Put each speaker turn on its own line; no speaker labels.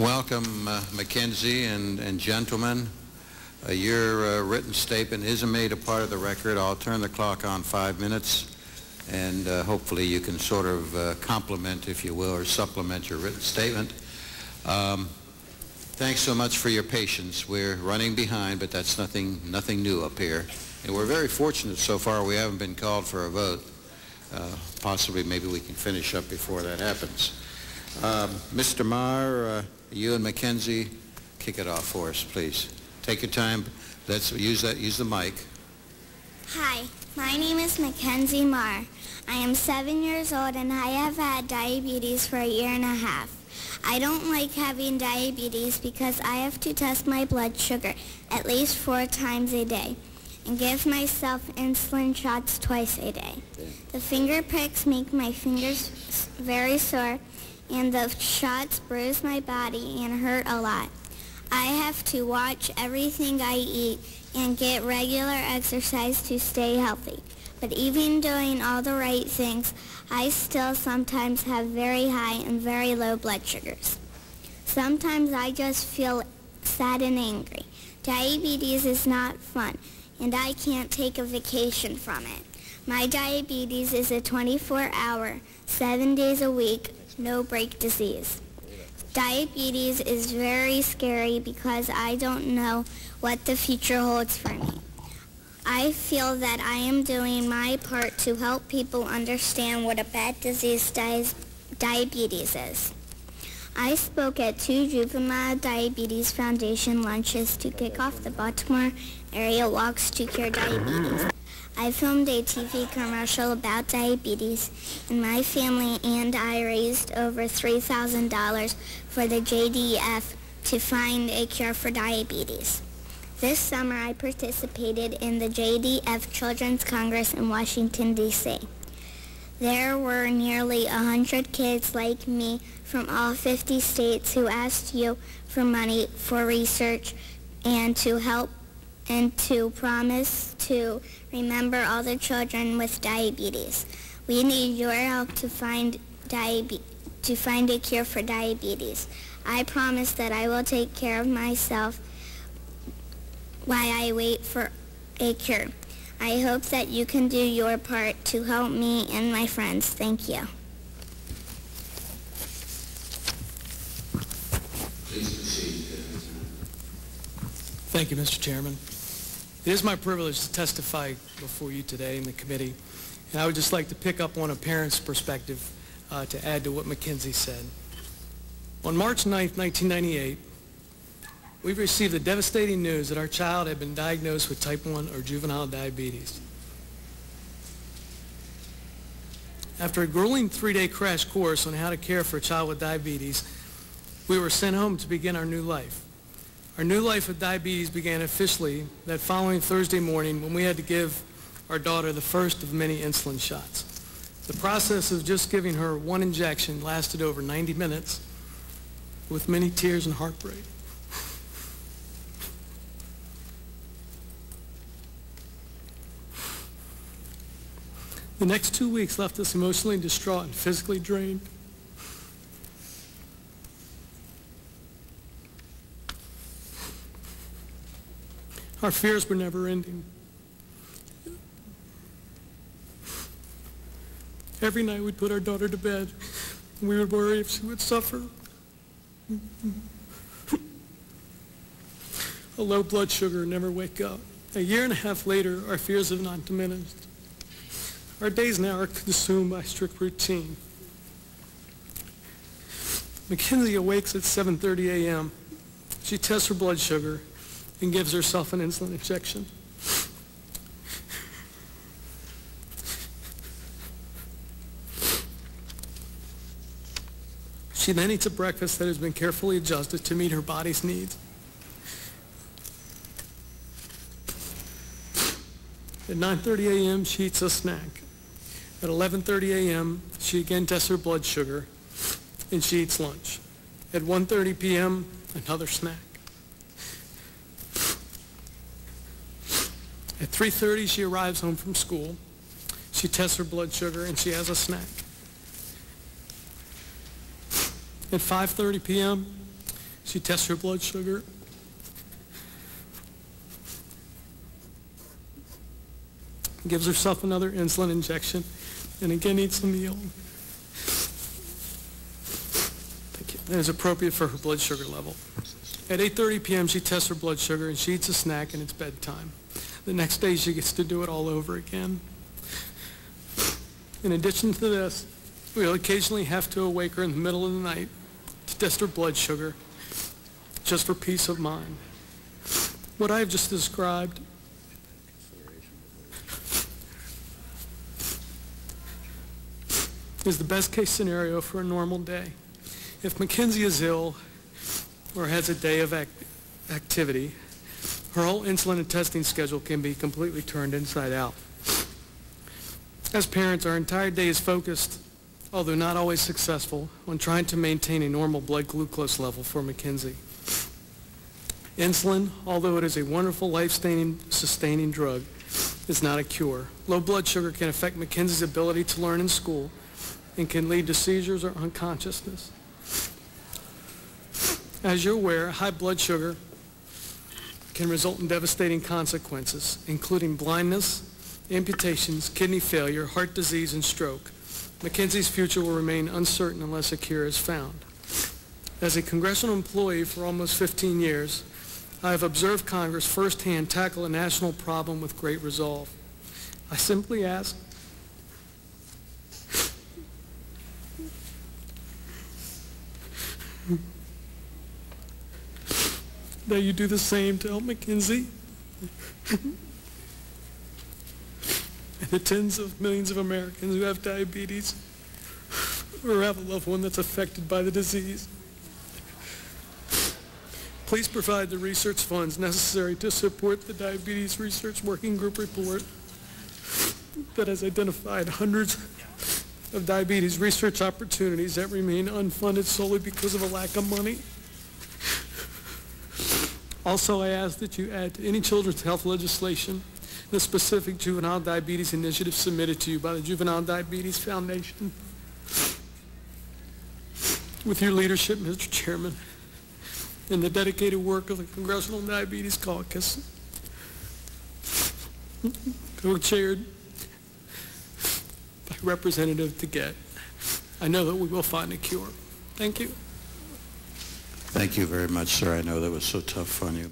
Welcome, Mackenzie and gentlemen. Your written statement isn't made a part of the record. I'll turn the clock on 5 minutes, and hopefully you can sort of complement, if you will, or supplement your written statement. Thanks so much for your patience. We're running behind, but that's nothing new up here. And we're very fortunate so far we haven't been called for a vote. Possibly maybe we can finish up before that happens. Mr. Marr, you and Mackenzie, kick it off for us, please. Take your time. Let's use the mic.
Hi, my name is Mackenzie Marr. I am 7 years old and I have had diabetes for 1.5 years. I don't like having diabetes because I have to test my blood sugar at least 4 times a day and give myself insulin shots twice a day. The finger pricks make my fingers very sore, and the shots bruise my body and hurt a lot. I have to watch everything I eat and get regular exercise to stay healthy. But even doing all the right things, I still sometimes have very high and very low blood sugars. Sometimes I just feel sad and angry. Diabetes is not fun, and I can't take a vacation from it. My diabetes is a 24-hour, 7 days a week, no-break disease. Diabetes is very scary because I don't know what the future holds for me. I feel that I am doing my part to help people understand what a bad disease diabetes is. I spoke at 2 Juvenile Diabetes Foundation lunches to kick off the Baltimore area Walks to Cure Diabetes. I filmed a TV commercial about diabetes, and my family and I raised over $3,000 for the JDF to find a cure for diabetes. This summer, I participated in the JDF Children's Congress in Washington, D.C. There were nearly 100 kids like me from all 50 states who asked you for money for research and to help and to promise to remember all the children with diabetes. We need your help to find a cure for diabetes. I promise that I will take care of myself while I wait for a cure. I hope that you can do your part to help me and my friends. Thank you.
Please proceed.
Thank you, Mr. Chairman. It is my privilege to testify before you today in the committee, and I would just like to pick up on a parent's perspective to add to what Mackenzie said. On March 9th, 1998, we received the devastating news that our child had been diagnosed with type 1 or juvenile diabetes. After a grueling 3-day crash course on how to care for a child with diabetes, we were sent home to begin our new life. Our new life with diabetes began officially that following Thursday morning when we had to give our daughter the first of many insulin shots. The process of just giving her 1 injection lasted over 90 minutes with many tears and heartbreak. The next 2 weeks left us emotionally distraught and physically drained. Our fears were never ending. Every night we'd put our daughter to bed, and we would worry if she would suffer a low blood sugar and never wake up. 1.5 years later, our fears have not diminished. Our days now are consumed by strict routine. Mackenzie awakes at 7:30 a.m. She tests her blood sugar and gives herself an insulin injection. She then eats a breakfast that has been carefully adjusted to meet her body's needs. At 9:30 a.m., she eats a snack. At 11:30 a.m., she again tests her blood sugar, and she eats lunch. At 1:30 p.m., another snack. At 3:30, she arrives home from school. She tests her blood sugar, and she has a snack. At 5:30 p.m., She tests her blood sugar. Gives herself another insulin injection, and again eats a meal. Thank you. That is appropriate for her blood sugar level. At 8:30 p.m., she tests her blood sugar, and she eats a snack, and it's bedtime. The next day, she gets to do it all over again. In addition to this, we'll occasionally have to awake her in the middle of the night to test her blood sugar, just for peace of mind. What I have just described is the best case scenario for a normal day. If Mackenzie is ill or has a day of activity, her whole insulin and testing schedule can be completely turned inside out. As parents, our entire day is focused, although not always successful, on trying to maintain a normal blood glucose level for Mackenzie. Insulin, although it is a wonderful life-sustaining drug, is not a cure. Low blood sugar can affect Mackenzie's ability to learn in school and can lead to seizures or unconsciousness. As you're aware, high blood sugar can result in devastating consequences, including blindness, amputations, kidney failure, heart disease, and stroke. Mackenzie's future will remain uncertain unless a cure is found. As a congressional employee for almost 15 years, I have observed Congress firsthand tackle a national problem with great resolve. I simply ask that you do the same to help Mackenzie and the tens of millions of Americans who have diabetes or have a loved one that's affected by the disease. Please provide the research funds necessary to support the Diabetes Research Working Group report that has identified hundreds of diabetes research opportunities that remain unfunded solely because of a lack of money. Also, I ask that you add to any children's health legislation the specific juvenile diabetes initiative submitted to you by the Juvenile Diabetes Foundation. With your leadership, Mr. Chairman, and the dedicated work of the Congressional Diabetes Caucus, co-chaired by Representative Teget, I know that we will find a cure. Thank you.
Thank you very much, sir. I know that was so tough on you.